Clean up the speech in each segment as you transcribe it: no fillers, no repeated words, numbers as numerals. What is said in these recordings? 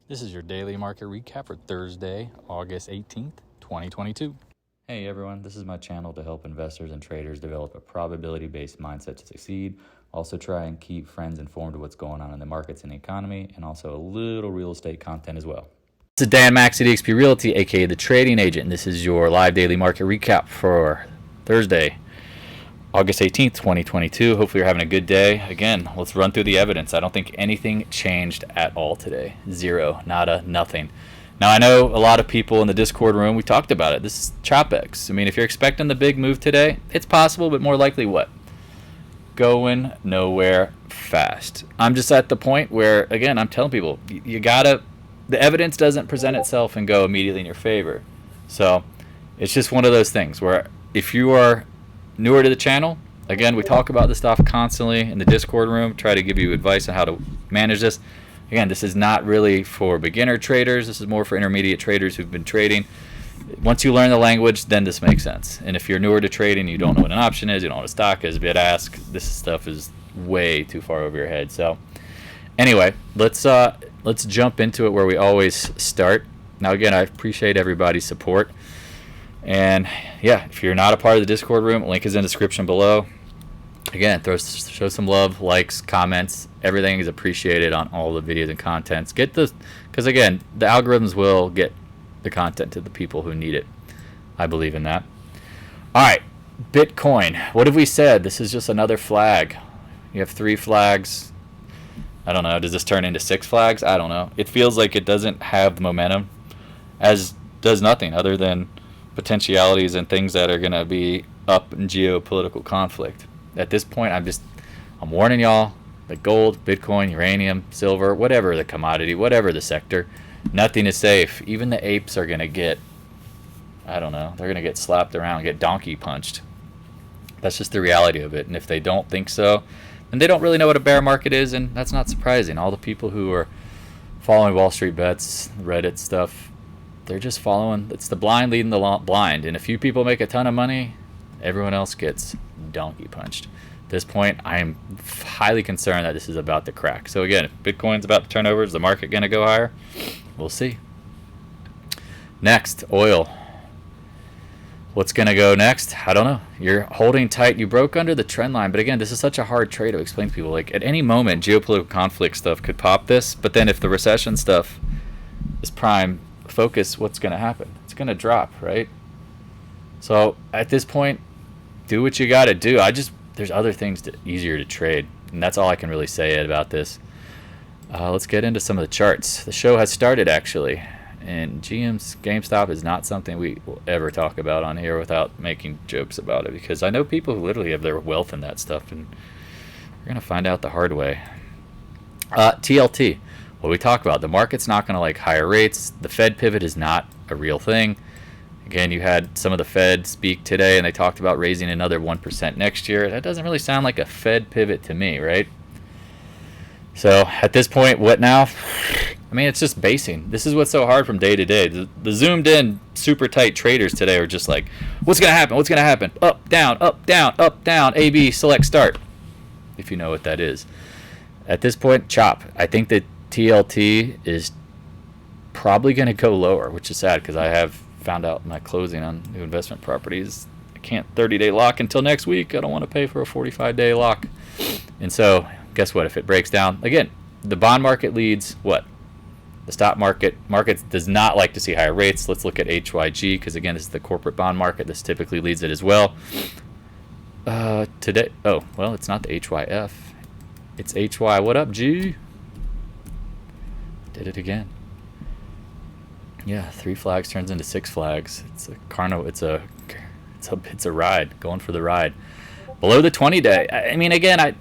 This is your daily market recap for Thursday, August 18th, 2022. Hey everyone, this is my channel to help investors and traders develop a probability-based mindset to succeed. Also try and keep friends informed of what's going on in the markets and the economy, and also a little real estate content as well. This is Dan Max at EXPI Realty, aka the Trading Agent, and this is your live daily market recap for Thursday, August 18th, 2022. Hopefully you're having a good day. Again, let's run through the evidence. I don't think anything changed at all today. Zero, nada, nothing. Now, I know a lot of people in the Discord room, we talked about it. This is ChopX. I mean, if you're expecting the big move today, it's possible, but more likely what? Going nowhere fast. I'm just at the point where, again, I'm telling people, you gotta, the evidence doesn't present itself and go immediately in your favor. So it's just one of those things where if you are newer to the channel, again, we talk about this stuff constantly in the Discord room, try to give you advice on how to manage this. Again, this is not really for beginner traders. This is more for intermediate traders who've been trading. Once you learn the language, then this makes sense. And if you're newer to trading, you don't know what an option is, you don't know what a stock is, bid ask, this stuff is way too far over your head. So anyway, let's jump into it where we always start. Now, again, I appreciate everybody's support. And yeah, if you're not a part of the Discord room, link is in the description below. Again, show some love, likes, comments. Everything is appreciated on all the videos and contents. Get this, because again, the algorithms will get the content to the people who need it. I believe in that. All right, Bitcoin. What have we said? This is just another flag. You have 3 flags. I don't know. Does this turn into 6 flags? I don't know. It feels like it doesn't have the momentum, as does nothing other than potentialities and things that are going to be up in geopolitical conflict. At this point, I'm warning y'all that gold, Bitcoin, uranium, silver, whatever the commodity, whatever the sector, nothing is safe. Even the apes are going to get, I don't know, they're going to get slapped around, get donkey punched. That's just the reality of it. And if they don't think so, then they don't really know what a bear market is, and that's not surprising. All the people who are following Wall Street Bets, Reddit stuff, they're just following. It's the blind leading the blind. And if few people make a ton of money, everyone else gets donkey punched. At this point, I am highly concerned that this is about to crack. So again, if Bitcoin's about to turn over, is the market going to go higher? We'll see. Next, oil. What's going to go next? I don't know. You're holding tight. You broke under the trend line. But again, this is such a hard trade to explain to people. Like, at any moment, geopolitical conflict stuff could pop this. But then if the recession stuff is prime focus, what's going to happen? It's going to drop, right? So at this point, do what you got to do. There's other things easier to trade, and that's all I can really say about this. Let's get into some of the charts. The show has started, actually, and GameStop is not something we will ever talk about on here without making jokes about it, because I know people who literally have their wealth in that stuff, and we're going to find out the hard way. TLT. What we talk about, the market's not going to like higher rates. The Fed pivot is not a real thing. Again, you had some of the Fed speak today, and they talked about raising another 1% next year. That doesn't really sound like a Fed pivot to me, right? So at this point, what now? I mean, it's just basing. This is what's so hard from day to day. The zoomed in, super tight traders today are just like, what's going to happen? What's going to happen? Up, down, up, down, up, down, A, B, select, start, if you know what that is. At this point, chop. I think that TLT is probably going to go lower, which is sad because I have found out my closing on new investment properties. I can't 30-day lock until next week. I don't want to pay for a 45-day lock. And so guess what? If it breaks down, again, the bond market leads what? The stock market does not like to see higher rates. Let's look at HYG because, again, this is the corporate bond market. This typically leads it as well. Today, oh, well, it's not the HYF. It's HY. What up, G? Did it again. Yeah, 3 flags turns into 6 flags. It's a carnival. It's a ride. Going for the ride. Below the 20-day. I mean, again,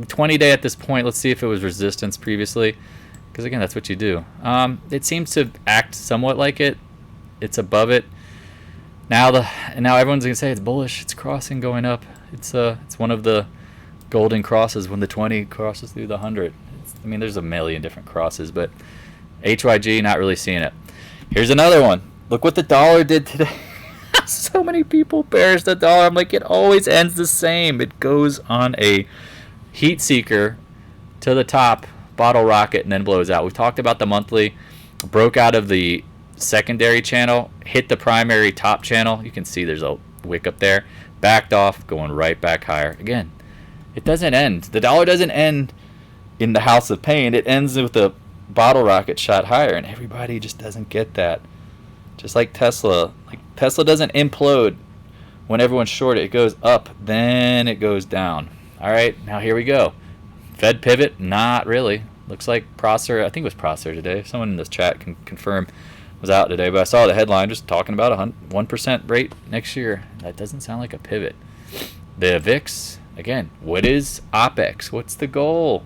20-day at this point. Let's see if it was resistance previously, because again, that's what you do. It seems to act somewhat like it. It's above it. Now everyone's gonna say it's bullish. It's crossing, going up. It's one of the golden crosses when the 20 crosses through the 100. I mean, there's a million different crosses, but HYG, not really seeing it. Here's another one. Look what the dollar did today. So many people bearish the dollar. I'm like, it always ends the same. It goes on a heat seeker to the top, bottle rocket, and then blows out. We've talked about the monthly, broke out of the secondary channel, hit the primary top channel. You can see there's a wick up there, backed off, going right back higher. Again, it doesn't end. The dollar doesn't end in the house of pain. It ends with a bottle rocket shot higher, and everybody just doesn't get that. Just like Tesla. Like Tesla doesn't implode when everyone's short. It goes up, then it goes down. All right, now here we go. Fed pivot? Not really. Looks like Prosser, I think it was Prosser today. Someone in this chat can confirm, was out today, but I saw the headline just talking about a 1% rate next year. That doesn't sound like a pivot. The VIX, again, what is OPEX? What's the goal?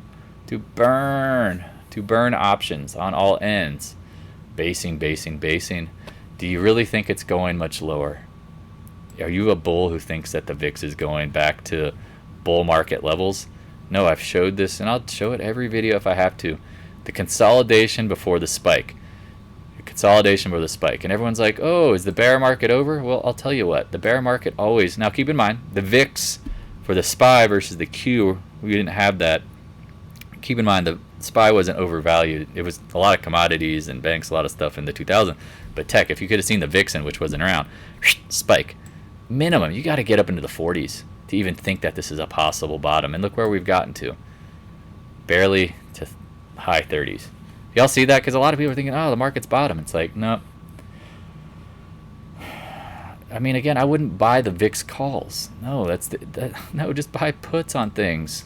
To burn options on all ends. Basing. Do you really think it's going much lower? Are you a bull who thinks that the VIX is going back to bull market levels? No, I've showed this, and I'll show it every video if I have to. The consolidation before the spike. And everyone's like, oh, is the bear market over? Well, I'll tell you what. The bear market always... Now, keep in mind, the VIX for the SPY versus the Q, we didn't have that. Keep in mind, the SPY wasn't overvalued. It was a lot of commodities and banks, a lot of stuff in the 2000s. But tech, if you could have seen the VIXen, which wasn't around, spike. Minimum, you got to get up into the 40s to even think that this is a possible bottom. And look where we've gotten to. Barely to high 30s. Y'all see that? Because a lot of people are thinking, oh, the market's bottom. It's like, no. I mean, again, I wouldn't buy the VIX calls. No, no, just buy puts on things.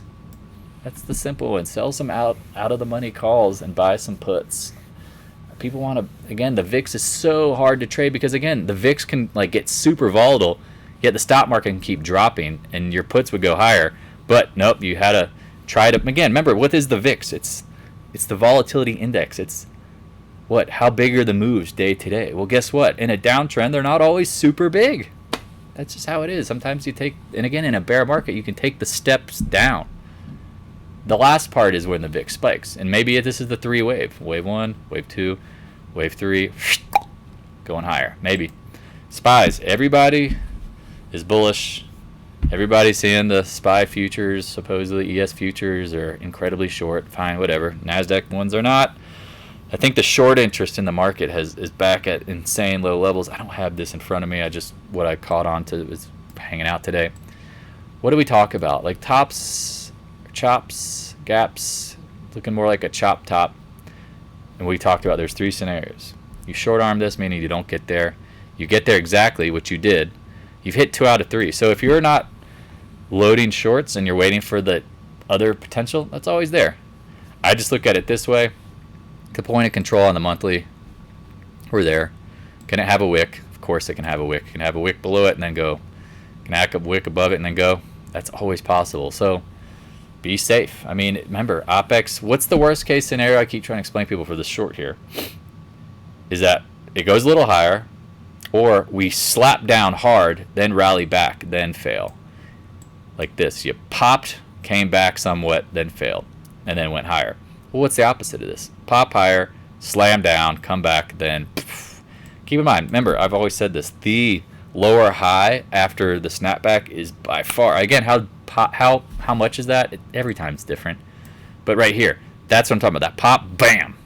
That's the simple one. Sell some out of the money calls and buy some puts. People want to, again, the VIX is so hard to trade because, again, the VIX can like get super volatile, yet the stock market can keep dropping and your puts would go higher. But nope, you had to try to, again, remember, what is the VIX? It's the volatility index. It's what? How big are the moves day to day? Well, guess what? In a downtrend, they're not always super big. That's just how it is. Sometimes you take, and again, in a bear market, you can take the steps down. The last part is when the VIX spikes. And maybe this is the three wave. Wave 1, wave 2, wave 3, going higher. Maybe. SPYs, everybody is bullish. Everybody's seeing the SPY futures, supposedly ES futures are incredibly short. Fine, whatever. NASDAQ ones are not. I think the short interest in the market is back at insane low levels. I don't have this in front of me. What I caught on to was hanging out today. What do we talk about? Like tops, chops, gaps, looking more like a chop top. And we talked about there's three scenarios. You short arm this, meaning you don't get there. You get there exactly what you did. You've hit 2 out of 3. So if you're not loading shorts and you're waiting for the other potential, that's always there. I just look at it this way. The point of control on the monthly, we're there. Can it have a wick? Of course it can have a wick. Can it have a wick below it and then go? Can it have a wick above it and then go? That's always possible. So be safe. I mean, remember, OPEX, what's the worst case scenario? I keep trying to explain to people for the short here. Is that it goes a little higher, or we slap down hard, then rally back, then fail. Like this. You popped, came back somewhat, then failed, and then went higher. Well, what's the opposite of this? Pop higher, slam down, come back, then poof. Keep in mind, remember, I've always said this, the lower high after the snapback is by far, again, how much is that? Every time it's different. But right here, that's what I'm talking about. That pop, bam.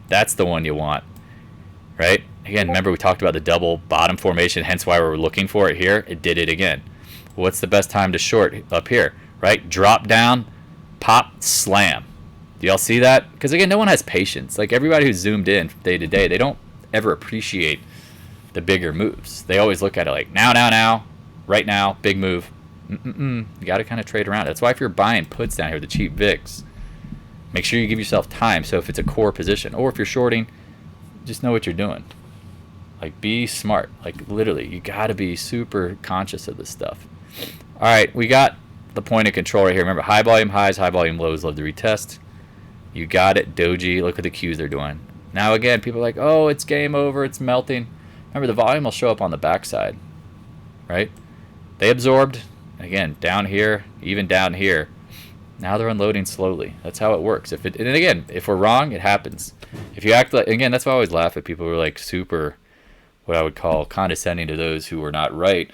That's the one you want, right? Again, remember we talked about the double bottom formation, hence why we're looking for it here. It did it again. What's the best time to short up here, right? Drop down, pop, slam. Do y'all see that? Because again, no one has patience. Like everybody who's zoomed in day to day, they don't ever appreciate the bigger moves. They always look at it like now, right now, big move. You got to kind of trade around. That's why if you're buying puts down here, the cheap VIX, make sure you give yourself time. So if it's a core position, or if you're shorting, just know what you're doing. Like be smart. Like literally, you got to be super conscious of this stuff. All right, we got the point of control right here. Remember, high volume highs, high volume lows, love to retest. You got it, Doji. Look at the Qs they're doing. Now again, people are like, oh, it's game over, it's melting. Remember, the volume will show up on the backside, right? They absorbed. Again, down here, even down here. Now they're unloading slowly. That's how it works. And again, if we're wrong, it happens. If you act like, again, that's why I always laugh at people who are like super, what I would call condescending to those who are not right.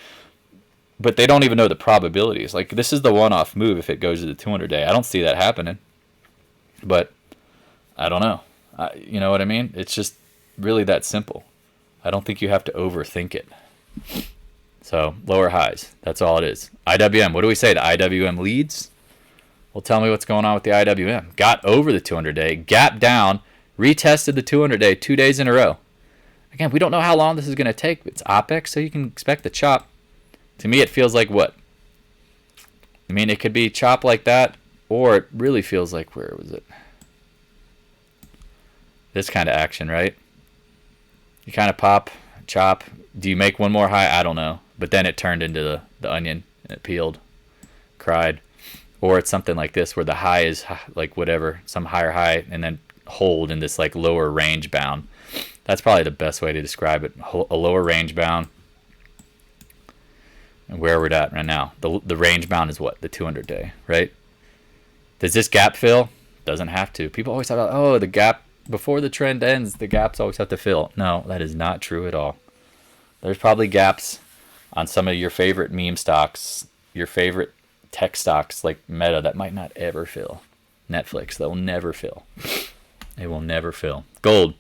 But they don't even know the probabilities. Like this is the one-off move if it goes to the 200-day. I don't see that happening. But I don't know. You know what I mean? It's just really that simple. I don't think you have to overthink it. So lower highs. That's all it is. IWM. What do we say? The IWM leads? Well, tell me what's going on with the IWM. Got over the 200-day, gap down, retested the 200-day 2 days in a row. Again, we don't know how long this is going to take. It's OPEX, so you can expect the chop. To me, it feels like what? I mean, it could be chop like that, or it really feels like, where was it? This kind of action, right? You kind of pop, chop. Do you make one more high? I don't know. But then it turned into the onion, and it peeled, cried. Or it's something like this where the high is like whatever, some higher high, and then hold in this like lower range bound. That's probably the best way to describe it. A lower range bound. And where we're at right now. The range bound is what? The 200-day, right? Does this gap fill? Doesn't have to. People always talk about, oh, the gap before the trend ends, the gaps always have to fill. No, that is not true at all. There's probably gaps on some of your favorite meme stocks, your favorite tech stocks like Meta that might not ever fill. Netflix, they'll never fill. They will never fill. Gold.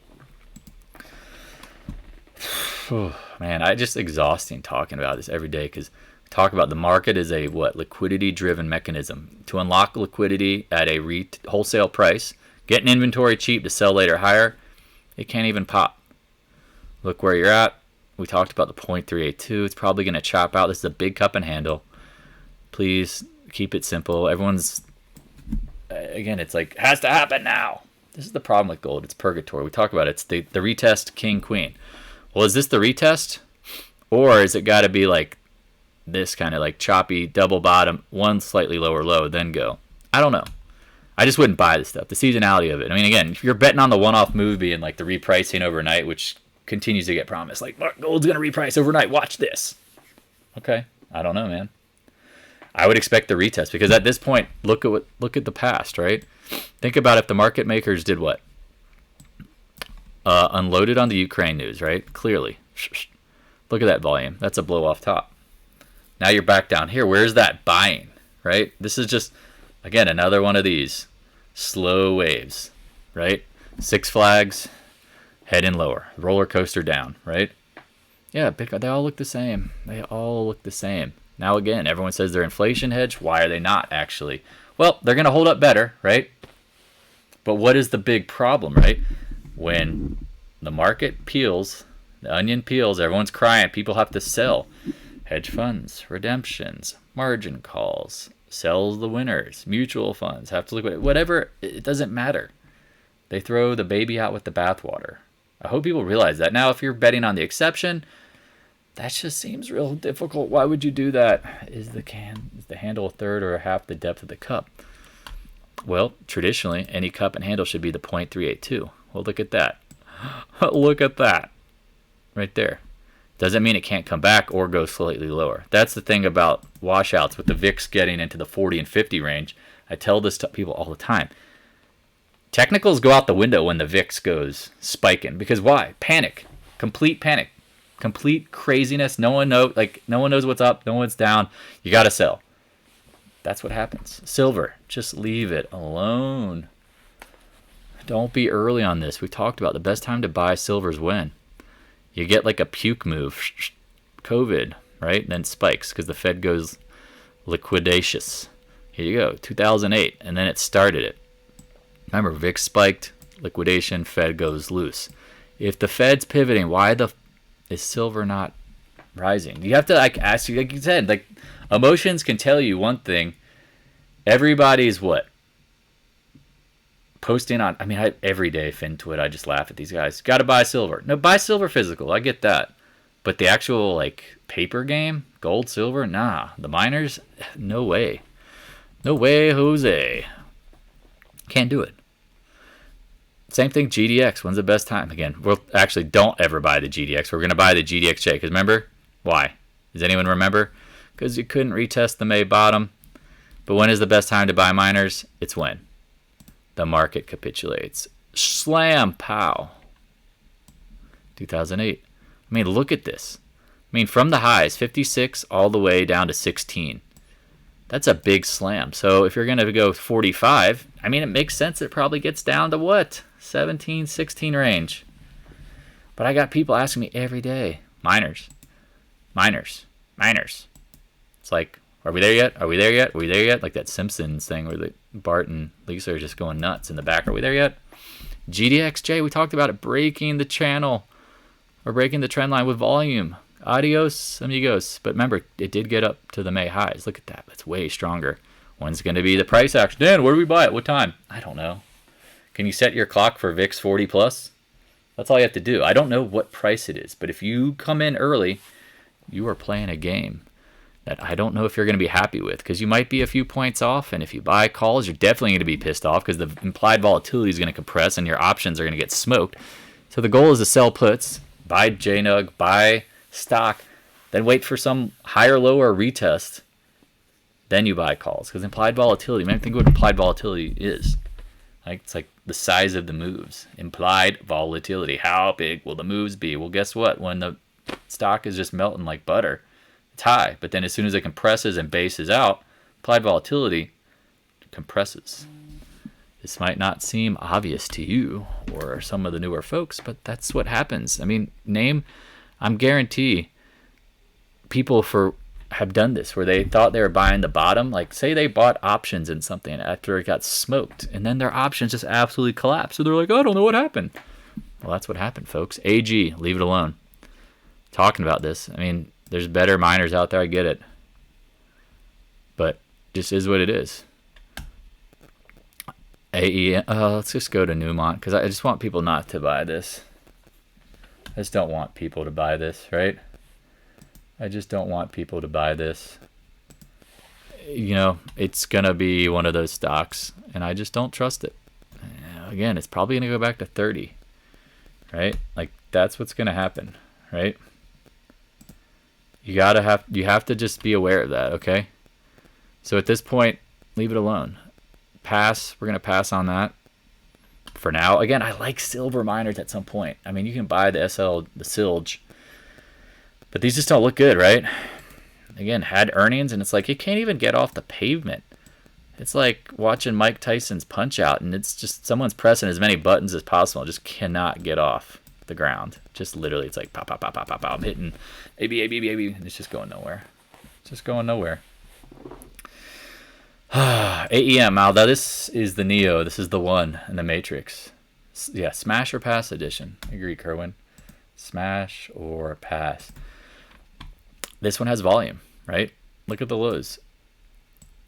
Man, I just exhausting talking about this every day because talk about the market is a what? Liquidity driven mechanism. To unlock liquidity at a wholesale price, get an inventory cheap to sell later higher, it can't even pop. Look where you're at. We talked about the 0.382. It's probably going to chop out. This is a big cup and handle. Please keep it simple. Everyone's, again, it's like, has to happen now. This is the problem with gold. It's purgatory. We talk about it. It's the retest king, queen. Well, is this the retest? Or is it got to be like this kind of like choppy double bottom, one slightly lower low, then go? I don't know. I just wouldn't buy this stuff. The seasonality of it. I mean, again, if you're betting on the one-off move being like the repricing overnight, which continues to get promised, like gold's going to reprice overnight. Watch this. Okay. I don't know, man. I would expect the retest because at this point, look at the past, right? Think about if the market makers did what? Unloaded on the Ukraine news, right? Clearly. Look at that volume. That's a blow off top. Now you're back down here. Where's that buying, right? This is just, again, another one of these slow waves, right? Six flags, heading lower. Roller coaster down, right? Yeah, they all look the same. They all look the same. Now, again, everyone says they're inflation hedge. Why are they not, actually? Well, they're going to hold up better, right? But what is the big problem, right? When the market peels, the onion peels, everyone's crying. People have to sell. Hedge funds, redemptions, margin calls, sells the winners, mutual funds have to liquidate. Whatever, it doesn't matter. They throw the baby out with the bathwater. I hope people realize that. Now, if you're betting on the exception, that just seems real difficult. Why would you do that? Is the handle a third or a half the depth of the cup? Well, traditionally, any cup and handle should be the 0.382. Well, look at that. Look at that. Right there. Doesn't mean it can't come back or go slightly lower. That's the thing about washouts with the VIX getting into the 40 and 50 range. I tell this to people all the time. Technicals go out the window when the VIX goes spiking. Because why? Panic. Complete panic. Complete craziness. No one knows what's up. No one's down. You got to sell. That's what happens. Silver. Just leave it alone. Don't be early on this. We talked about the best time to buy silver is when you get like a puke move. COVID, right? Then spikes because the Fed goes liquidatious. Here you go. 2008. And then it started it. Remember, VIX spiked. Liquidation. Fed goes loose. If the Fed's pivoting, why is silver not rising? You have to ask you, like you said, like emotions can tell you one thing. Everybody's what? Posting on, every day, FinTwit, I just laugh at these guys. Got to buy silver. No, buy silver physical. I get that. But the actual, paper game, gold, silver, nah. The miners, no way. No way, Jose. Can't do it. Same thing, GDX. When's the best time? Again, don't ever buy the GDX. We're going to buy the GDXJ. Because remember? Why? Does anyone remember? Because you couldn't retest the May bottom. But when is the best time to buy miners? It's when the market capitulates. Slam, pow. 2008. Look at this. From the highs, 56 all the way down to 16. That's a big slam. So if you're going to go 45, I mean, it makes sense. It probably gets down to what? 17, 16 range. But I got people asking me every day, miners. It's like, are we there yet? Are we there yet? Are we there yet? Like that Simpsons thing where Bart and Lisa are just going nuts in the back. Are we there yet? GDXJ, we talked about it breaking the channel or breaking the trend line with volume. Adios, amigos. But remember, it did get up to the May highs. Look at that. That's way stronger. When's going to be the price action? Dan, where do we buy it? What time? I don't know. Can you set your clock for VIX 40 plus? That's all you have to do. I don't know what price it is, but if you come in early, you are playing a game that I don't know if you're going to be happy with, because you might be a few points off, and if you buy calls, you're definitely going to be pissed off because the implied volatility is going to compress and your options are going to get smoked. So the goal is to sell puts, buy JNUG, buy stock, then wait for some higher lower retest, then you buy calls, because implied volatility, man, think what implied volatility is. Like, it's like the size of the moves. Implied volatility. How big will the moves be? Well, guess what? When the stock is just melting like butter, it's high. But then as soon as it compresses and bases out, implied volatility compresses. This might not seem obvious to you or some of the newer folks, but that's what happens. I mean, I'm guarantee people have done this where they thought they were buying the bottom. Like, say they bought options in something after it got smoked, and then their options just absolutely collapsed. So they're like, I don't know what happened. Well, that's what happened, folks. AG, leave it alone. Talking about this. I mean, there's better miners out there. I get it. But just is what it is. AE, let's just go to Newmont, because I just want people not to buy this. I just don't want people to buy this, right? I just don't want people to buy this. You know, it's going to be one of those stocks, and I just don't trust it. Again, it's probably going to go back to 30, right? Like, that's what's going to happen, right? You have to just be aware of that, okay? So at this point, leave it alone. Pass. We're going to pass on that for now. Again, I like silver miners at some point. I mean, you can buy the Silge. But these just don't look good, right? Again, had earnings, and it's like, it can't even get off the pavement. It's like watching Mike Tyson's Punch-Out, and it's just someone's pressing as many buttons as possible. It just cannot get off the ground. Just literally, it's like pop, pop, pop, pop, pop, pop. I'm hitting AB, and it's just going nowhere. It's just going nowhere. AEM, now this is the Neo. This is the one in the Matrix. Yeah, smash or pass edition. I agree, Kerwin. Smash or pass. This one has volume, right? Look at the lows.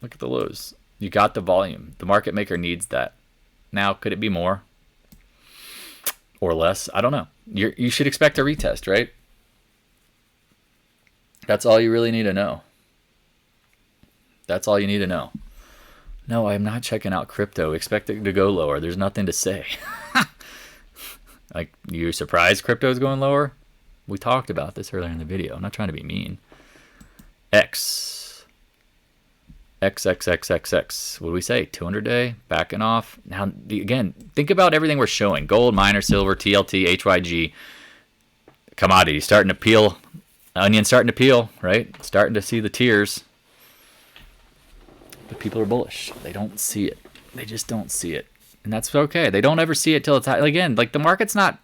Look at the lows. You got the volume. The market maker needs that. Now, could it be more or less? I don't know. You should expect a retest, right? That's all you really need to know. That's all you need to know. No, I'm not checking out crypto. Expect it to go lower. There's nothing to say. Like, you surprised crypto's going lower? We talked about this earlier in the video. I'm not trying to be mean. X. What do we say? 200-day? Backing off? Now, again, think about everything we're showing. Gold, miner, silver, TLT, HYG. Commodity starting to peel. Onion starting to peel, right? Starting to see the tears. But people are bullish. They don't see it. They just don't see it. And that's okay. They don't ever see it till it's high. Again, like, the market's not...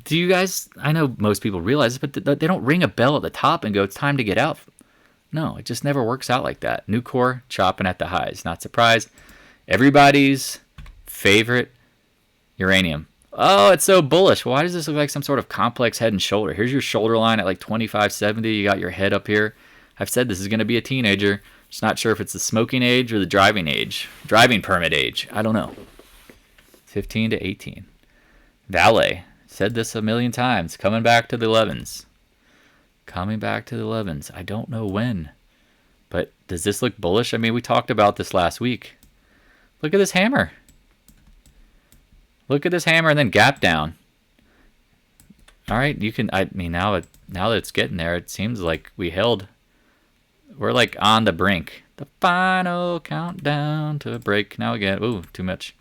Do you guys... I know most people realize this, but they don't ring a bell at the top and go, it's time to get out. No, it just never works out like that. Nucor chopping at the highs. Not surprised. Everybody's favorite uranium. Oh, it's so bullish. Why does this look like some sort of complex head and shoulder? Here's your shoulder line at like 2570. You got your head up here. I've said this is going to be a teenager. Just not sure if it's the smoking age or the driving age. Driving permit age. I don't know. 15 to 18. VALE. Said this a million times. Coming back to the 11s. Coming back to the 11s. I don't know when. But does this look bullish? I mean, we talked about this last week. Look at this hammer. Look at this hammer and then gap down. All right, you can... I mean, now that it's getting there, it seems like we're like on the brink. The final countdown to a break. Now again, ooh, too much.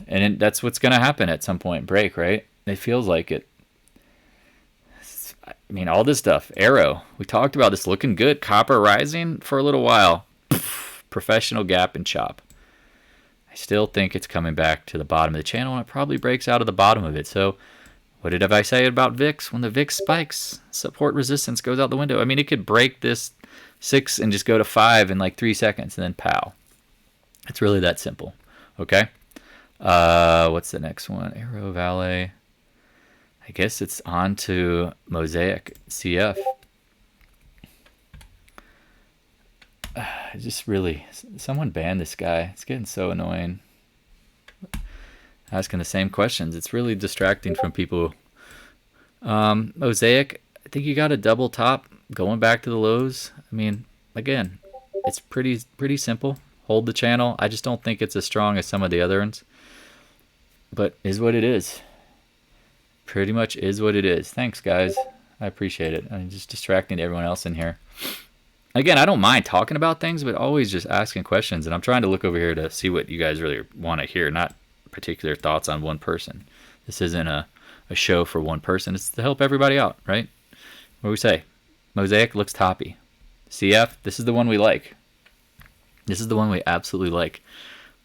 And that's what's going to happen at some point. Break, right? It feels like it. I mean, all this stuff. Arrow, we talked about this looking good. Copper rising for a little while. Professional gap and chop. I still think it's coming back to the bottom of the channel, and it probably breaks out of the bottom of it. So what did I say about VIX? When the VIX spikes, support resistance goes out the window. I mean, it could break this 6 and just go to 5 in like 3 seconds and then pow. It's really that simple. Okay. What's the next one? Arrow, VALE. I guess it's on to Mosaic CF. Just really, someone ban this guy. It's getting so annoying. Asking the same questions. It's really distracting from people. Mosaic, I think you got a double top going back to the lows. I mean, again, it's pretty simple. Hold the channel. I just don't think it's as strong as some of the other ones. But is what it is. Pretty much is what it is. Thanks, guys. I appreciate it. I'm just distracting everyone else in here. Again, I don't mind talking about things, but always just asking questions. And I'm trying to look over here to see what you guys really want to hear, not particular thoughts on one person. This isn't a show for one person. It's to help everybody out, right? What do we say? Mosaic looks toppy. CF, this is the one we like. This is the one we absolutely like.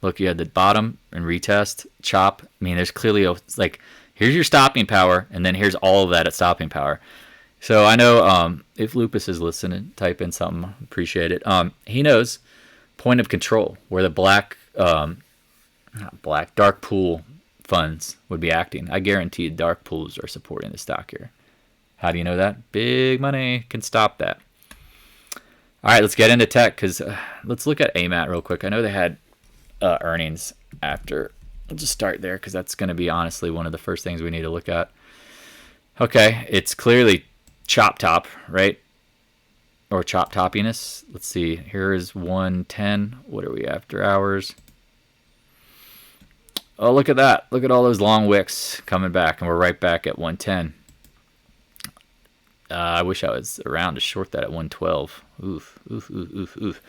Look, you had the bottom and retest, chop. I mean, there's clearly like, here's your stopping power, and then here's all of that at stopping power. So I know if Lupus is listening, type in something. Appreciate it. He knows point of control, where the dark pool funds would be acting. I guarantee dark pools are supporting the stock here. How do you know that? Big money can stop that. All right, let's get into tech, because let's look at AMAT real quick. I know they had earnings after. I'll just start there, because that's going to be honestly one of the first things we need to look at. Okay, it's clearly chop top, right? Or chop toppiness. Let's see. Here is 110. What are we after hours? Oh, look at that. Look at all those long wicks coming back, and we're right back at 110. I wish I was around to short that at 112. Oof, oof, oof, oof, oof.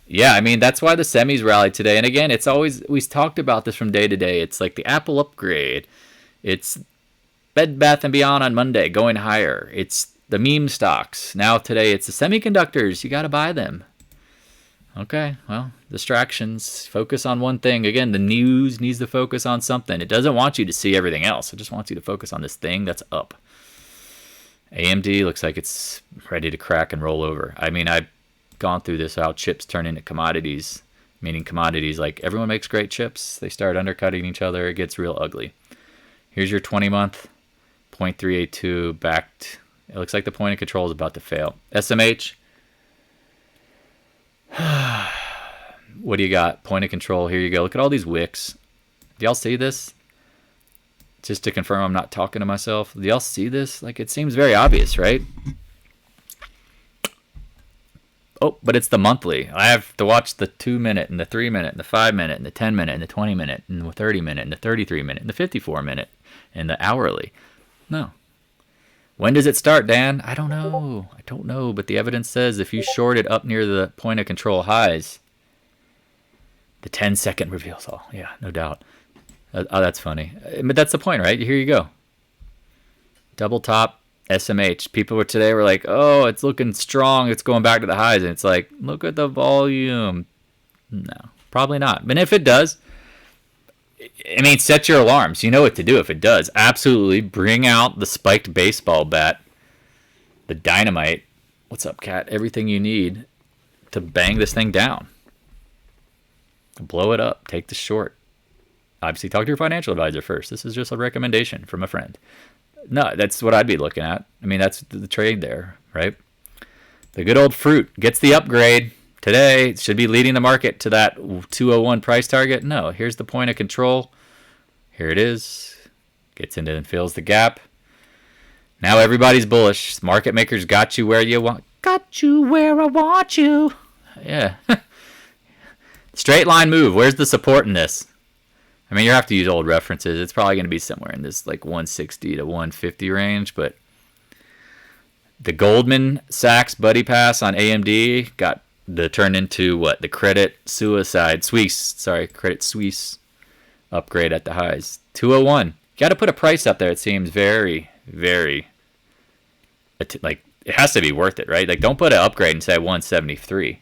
Yeah, I mean, that's why the semis rallied today. And again, it's always, we talked about this from day to day. It's like the Apple upgrade. It's Bed Bath & Beyond on Monday going higher. It's the meme stocks. Now today it's the semiconductors. You got to buy them. Okay, well, distractions. Focus on one thing. Again, the news needs to focus on something. It doesn't want you to see everything else. It just wants you to focus on this thing that's up. AMD looks like it's ready to crack and roll over. I mean, I've gone through this, how chips turn into commodities, meaning commodities like everyone makes great chips. They start undercutting each other. It gets real ugly. Here's your 20-month, 0.382 backed. It looks like the point of control is about to fail. SMH. What do you got? Point of control. Here you go. Look at all these wicks. Do y'all see this? Just to confirm I'm not talking to myself. Do y'all see this? Like, it seems very obvious, right? Oh, but it's the monthly. I have to watch the 2-minute and the 3-minute and the 5-minute and the 10-minute and the 20-minute and the 30-minute and the 33-minute and the 54-minute and the hourly. No. When does it start, Dan? I don't know. I don't know, but the evidence says if you short it up near the point of control highs, the 10-second reveals all. Yeah, no doubt. Oh, that's funny. But that's the point, right? Here you go. Double top SMH. People today were like, oh, it's looking strong. It's going back to the highs. And it's like, look at the volume. No, probably not. But if it does, I mean, set your alarms. You know what to do if it does. Absolutely bring out the spiked baseball bat, the dynamite. What's up, Cat? Everything you need to bang this thing down. Blow it up. Take the short. Obviously, talk to your financial advisor first. This is just a recommendation from a friend. No, that's what I'd be looking at. I mean, that's the trade there, right? The good old fruit gets the upgrade. Today, it should be leading the market to that 201 price target. No, here's the point of control. Here it is. Gets into and fills the gap. Now everybody's bullish. Market makers got you where you want. Got you where I want you. Yeah. Straight line move. Where's the support in this? I mean, you have to use old references. It's probably going to be somewhere in this like 160 to 150 range, but the Goldman Sachs buddy pass on AMD got turned into what? The Credit Suisse upgrade at the highs. 201. You got to put a price up there. It seems very, very like, it has to be worth it, right? Like, don't put an upgrade and say 173.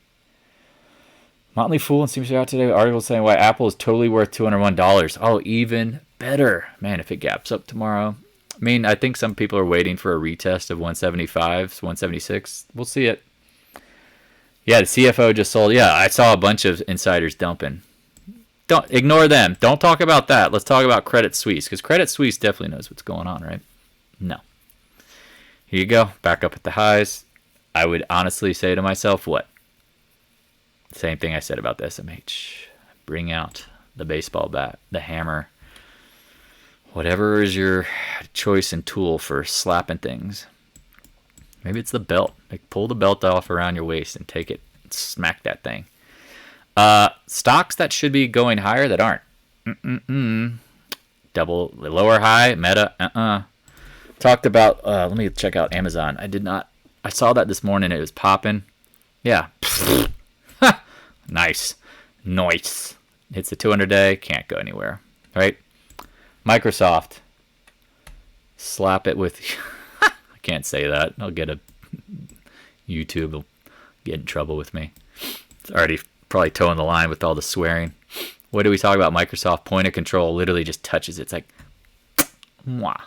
Motley Fool and seems to be out today. Article saying why Apple is totally worth $201. Oh, even better, man! If it gaps up tomorrow, I mean, I think some people are waiting for a retest of 175, 176. We'll see it. Yeah, the CFO just sold. Yeah, I saw a bunch of insiders dumping. Don't ignore them. Don't talk about that. Let's talk about Credit Suisse, because Credit Suisse definitely knows what's going on, right? No. Here you go, back up at the highs. I would honestly say to myself, what? Same thing I said about the SMH. Bring out the baseball bat, the hammer, whatever is your choice and tool for slapping things. Maybe it's the belt. Like, pull the belt off around your waist and take it, and smack that thing. Stocks that should be going higher that aren't. Double lower high, Meta. Talked about. Let me check out Amazon. I saw that this morning. It was popping. Yeah. Nice. Hits the 200-day. Can't go anywhere. Right? Microsoft. Slap it with. I can't say that. I'll get a YouTube will get in trouble with me. It's already probably toeing the line with all the swearing. What do we talk about? Microsoft point of control literally just touches it. It's like, wah.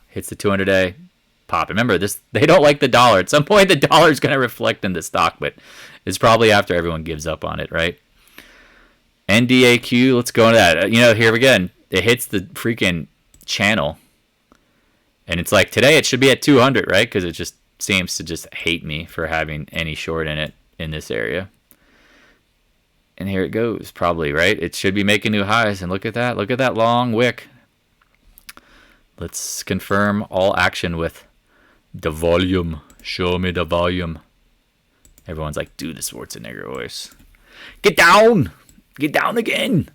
Hits the 200-day. Pop. Remember, they don't like the dollar. At some point, the dollar is going to reflect in the stock, but it's probably after everyone gives up on it, right? NDAQ, let's go into that. Here again, it hits the freaking channel, and it's like today it should be at 200, right? Because it just seems to just hate me for having any short in it in this area. And here it goes, probably, right? It should be making new highs, and look at that. Look at that long wick. Let's confirm all action with the volume. Show me the volume. Everyone's like, do the Schwarzenegger voice. Get down! Get down again!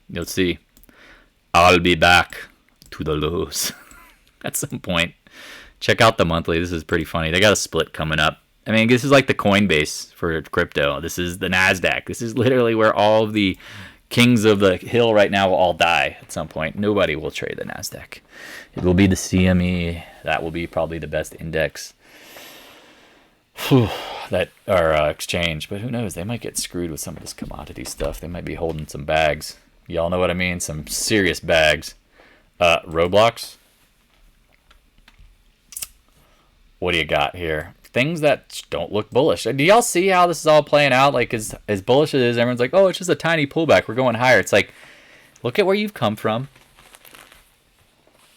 You'll see. I'll be back to the lows at some point. Check out the monthly. This is pretty funny. They got a split coming up. I mean, this is like the Coinbase for crypto. This is the NASDAQ. This is literally where all of the kings of the hill right now will all die at some point. Nobody will trade the NASDAQ. It will be the CME. That will be probably the best index that our exchange. But who knows? They might get screwed with some of this commodity stuff. They might be holding some bags. Y'all know what I mean? Some serious bags. Roblox. What do you got here? Things that don't look bullish. Do y'all see how this is all playing out? Like, as bullish as it is, everyone's like, oh, it's just a tiny pullback. We're going higher. It's like, look at where you've come from.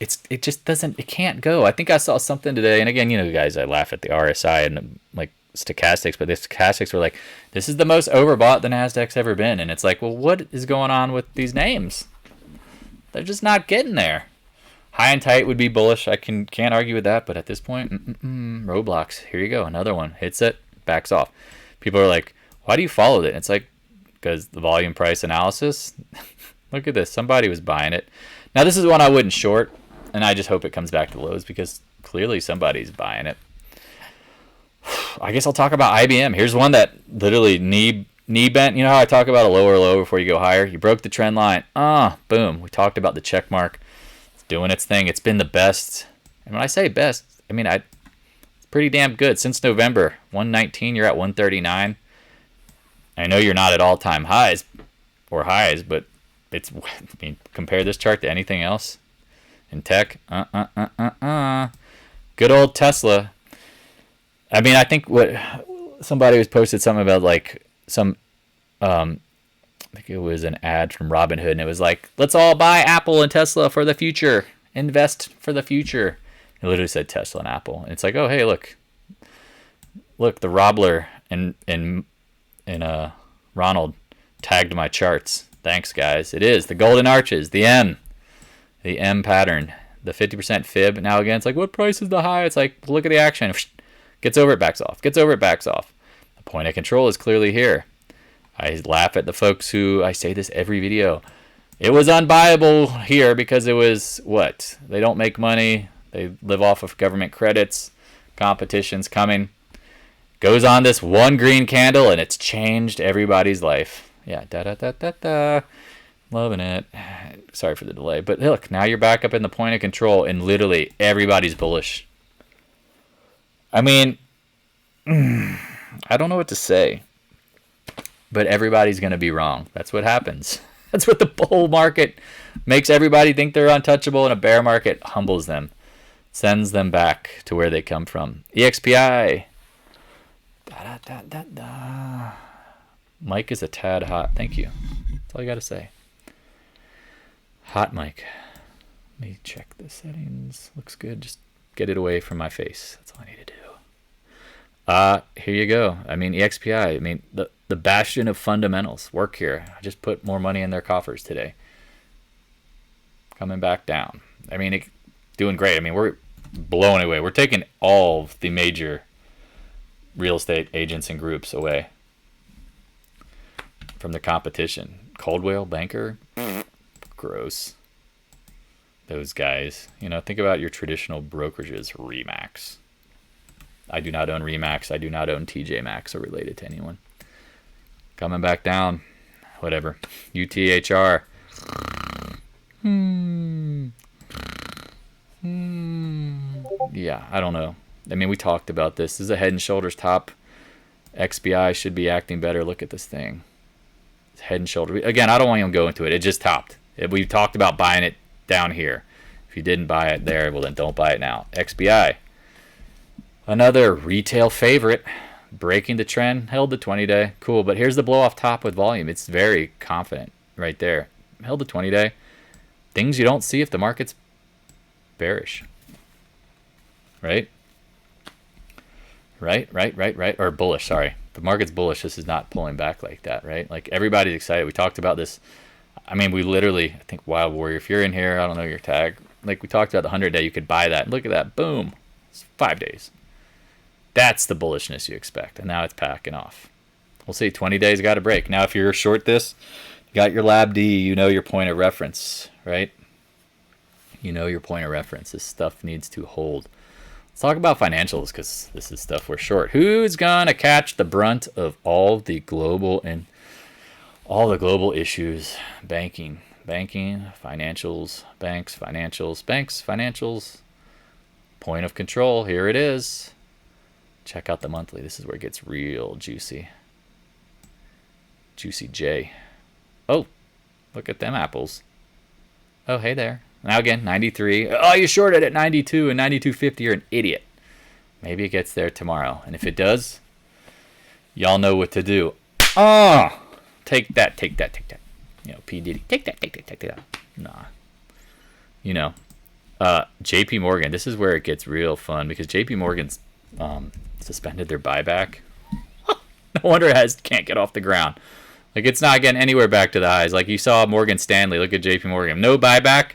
It just doesn't, it can't go. I think I saw something today, and again, guys, I laugh at the RSI and like stochastics, but the stochastics were like, this is the most overbought the NASDAQ's ever been. And it's like, well, what is going on with these names? They're just not getting there. High and tight would be bullish. I can't argue with that, but at this point, Roblox, here you go, another one. Hits it, backs off. People are like, why do you follow it? It's like, because the volume price analysis. Look at this. Somebody was buying it. Now, this is one I wouldn't short, and I just hope it comes back to lows because clearly somebody's buying it. I guess I'll talk about IBM. Here's one that literally knee bent. You know how I talk about a lower low before you go higher? You broke the trend line. Boom. We talked about the check mark. Doing its thing. It's been the best. And when I say best, I mean, it's pretty damn good. Since November, 119, you're at 139. I know you're not at all-time highs, but it's, I mean, compare this chart to anything else in tech. Good old Tesla. I mean, I think what somebody was posted something about like some, I think it was an ad from Robinhood, and it was like, let's all buy Apple and Tesla for the future. Invest for the future. It literally said Tesla and Apple. And it's like, oh, hey, look, the Robler and Ronald tagged my charts. Thanks, guys. It is the golden arches, the M pattern, the 50% fib. Now, again, it's like, what price is the high? It's like, look at the action. Gets over it, backs off. Gets over it, backs off. The point of control is clearly here. I laugh at the folks who, I say this every video, it was unbuyable here because it was what? They don't make money. They live off of government credits. Competition's coming. Goes on this one green candle and it's changed everybody's life. Yeah, da-da-da-da-da. Loving it. Sorry for the delay. But look, now you're back up in the point of control, and literally everybody's bullish. I mean, I don't know what to say. But everybody's going to be wrong. That's what happens. That's what the bull market makes everybody think they're untouchable, and a bear market humbles them. Sends them back to where they come from. EXPI. Mike is a tad hot. Thank you. That's all you got to say. Hot mic. Let me check the settings. Looks good. Just get it away from my face. That's all I need to do. Here you go. I mean, EXPI. I mean, the bastion of fundamentals work here. I just put more money in their coffers today. Coming back down. I mean, doing great. I mean, we're blowing away. We're taking all of the major real estate agents and groups away from the competition. Coldwell Banker, gross. Those guys. You know, think about your traditional brokerages. Remax. I do not own Remax. I do not own TJ Maxx or related to anyone. Coming back down. Whatever. UTHR. Yeah, I don't know. I mean, we talked about this. This is a head and shoulders top. XBI should be acting better. Look at this thing. It's head and shoulders. Again, I don't want to even go into it. It just topped. We talked about buying it down here. If you didn't buy it there, well, then don't buy it now. XBI. Another retail favorite. Breaking the trend. Held the 20-day. Cool. But here's the blow off top with volume. It's very confident right there. Held the 20-day. Things you don't see if the market's bearish. Right? Right. Or bullish, sorry. The market's bullish. This is not pulling back like that, right? Like, everybody's excited. We talked about this. I mean, we literally, I think Wild Warrior, if you're in here, I don't know your tag. Like, we talked about the 100-day. You could buy that. Look at that. Boom. It's 5 days. That's the bullishness you expect. And now it's packing off. We'll see. 20 days got to break. Now, if you're short this, you got your Lab D. You know your point of reference, right? You know your point of reference. This stuff needs to hold. Let's talk about financials, because this is stuff we're short. Who's going to catch the brunt of all the global issues? Banking, financials, banks, financials. Point of control. Here it is. Check out the monthly. This is where it gets real juicy. Juicy J. Oh, look at them apples. Oh, hey there. Now again, 93. Oh, you shorted at 92 and 92.50. You're an idiot. Maybe it gets there tomorrow. And if it does, y'all know what to do. Oh, take that. You know, P. Diddy. Take that. Nah. You know, JP Morgan. This is where it gets real fun, because JP Morgan's suspended their buyback. No wonder it can't get off the ground. Like, it's not getting anywhere back to the highs. Like, you saw Morgan Stanley. Look at JP Morgan. No buyback.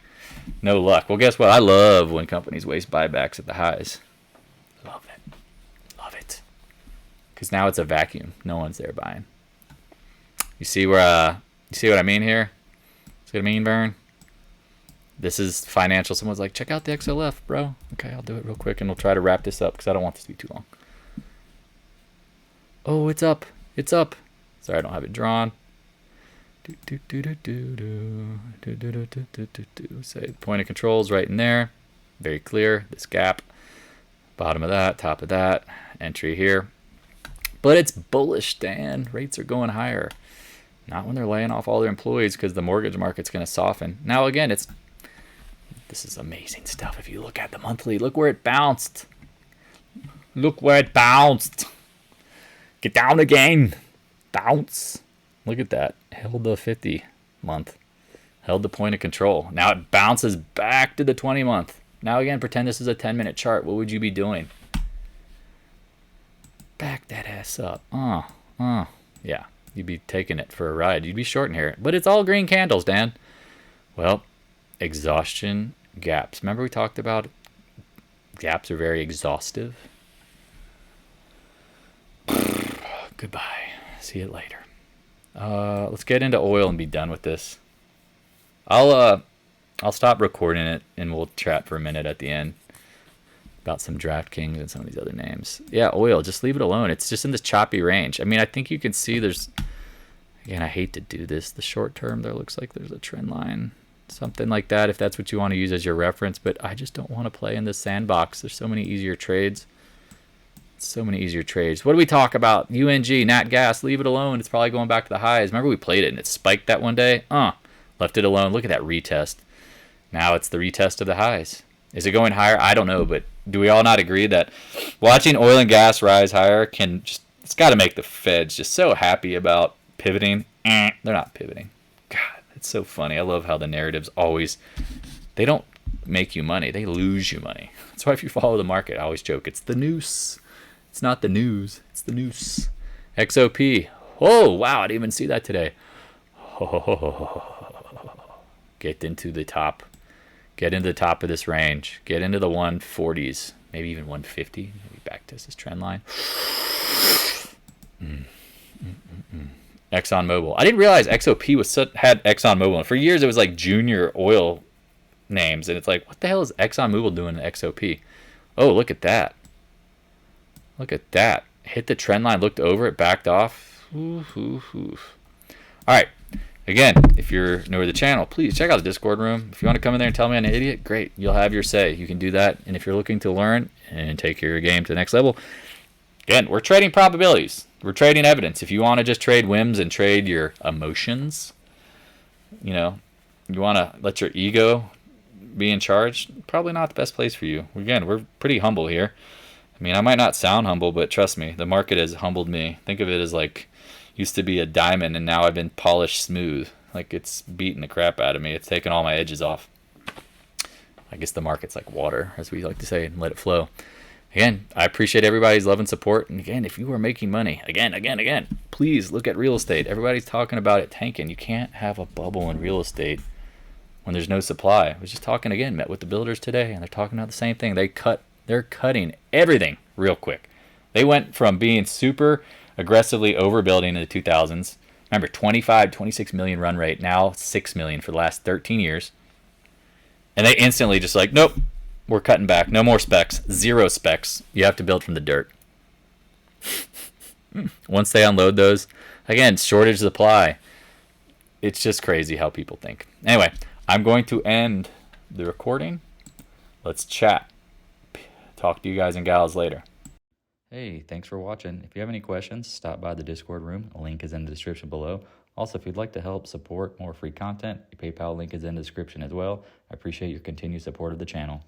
No luck. Well, guess what? I love when companies waste buybacks at the highs. Love it. Because now it's a vacuum. No one's there buying. You see what I mean here? See what I mean, Vern? This is financial. Someone's like, check out the XLF, bro. Okay, I'll do it real quick, and we'll try to wrap this up, because I don't want this to be too long. Oh, it's up. Sorry, I don't have it drawn. Say point of control is right in there. Very clear. This gap. Bottom of that. Top of that. Entry here. But it's bullish, Dan. Rates are going higher. Not when they're laying off all their employees, because the mortgage market's going to soften. Now, again, this is amazing stuff. If you look at the monthly, look where it bounced. Get down again. Bounce. Look at that. Held the 50 month. Held the point of control. Now it bounces back to the 20 month. Now again, pretend this is a 10-minute chart. What would you be doing? Back that ass up. Yeah. You'd be taking it for a ride. You'd be shorting here. But it's all green candles, Dan. Well, exhaustion gaps. Remember we talked about gaps are very exhaustive? Goodbye. See you later. Let's get into oil and be done with this. I'll stop recording it, and we'll chat for a minute at the end about some DraftKings and some of these other names. Yeah, oil, just leave it alone. It's just in this choppy range. I mean, I think you can see there's Again, I hate to do this. The short term, there looks like there's a trend line. Something like that if that's what you want to use as your reference. But I just don't want to play in this sandbox. There's so many easier trades. So many easier trades. What do we talk about? UNG, Nat Gas, leave it alone. It's probably going back to the highs. Remember we played it and it spiked that one day? Left it alone. Look at that retest. Now it's the retest of the highs. Is it going higher? I don't know, but do we all not agree that watching oil and gas rise higher can just, it's got to make the Feds just so happy about pivoting? They're not pivoting. God, it's so funny. I love how the narratives always, they don't make you money. They lose you money. That's why if you follow the market, I always joke, it's the noose. It's not the news. It's the noose. XOP. Oh, wow. I didn't even see that today. Get into the top. Get into the top of this range. Get into the 140s. Maybe even 150. Maybe back test this trend line. ExxonMobil. I didn't realize XOP had ExxonMobil. For years, it was like junior oil names. And it's like, what the hell is ExxonMobil doing in XOP? Oh, look at that. Look at that. Hit the trend line, looked over it, backed off. All right. Again, if you're new to the channel, please check out the Discord room. If you want to come in there and tell me I'm an idiot, great. You'll have your say. You can do that. And if you're looking to learn and take your game to the next level, again, we're trading probabilities. We're trading evidence. If you want to just trade whims and trade your emotions, you know, you want to let your ego be in charge, probably not the best place for you. Again, we're pretty humble here. I mean, I might not sound humble, but trust me, the market has humbled me. Think of it as like, used to be a diamond, and now I've been polished smooth. Like, it's beating the crap out of me. It's taken all my edges off. I guess the market's like water, as we like to say, and let it flow. Again, I appreciate everybody's love and support. And again, if you are making money, again, please look at real estate. Everybody's talking about it tanking. You can't have a bubble in real estate when there's no supply. I was just talking again, met with the builders today, and they're talking about the same thing. They're cutting everything real quick. They went from being super aggressively overbuilding in the 2000s. Remember, 26 million run rate, now 6 million for the last 13 years. And they instantly just like, nope, we're cutting back. No more specs. 0 specs. You have to build from the dirt. Once they unload those, again, shortage of supply. It's just crazy how people think. Anyway, I'm going to end the recording. Let's chat. Talk to you guys and gals later. Hey, thanks for watching. If you have any questions, stop by the Discord room. A link is in the description below. Also, if you'd like to help support more free content, the PayPal link is in the description as well. I appreciate your continued support of the channel.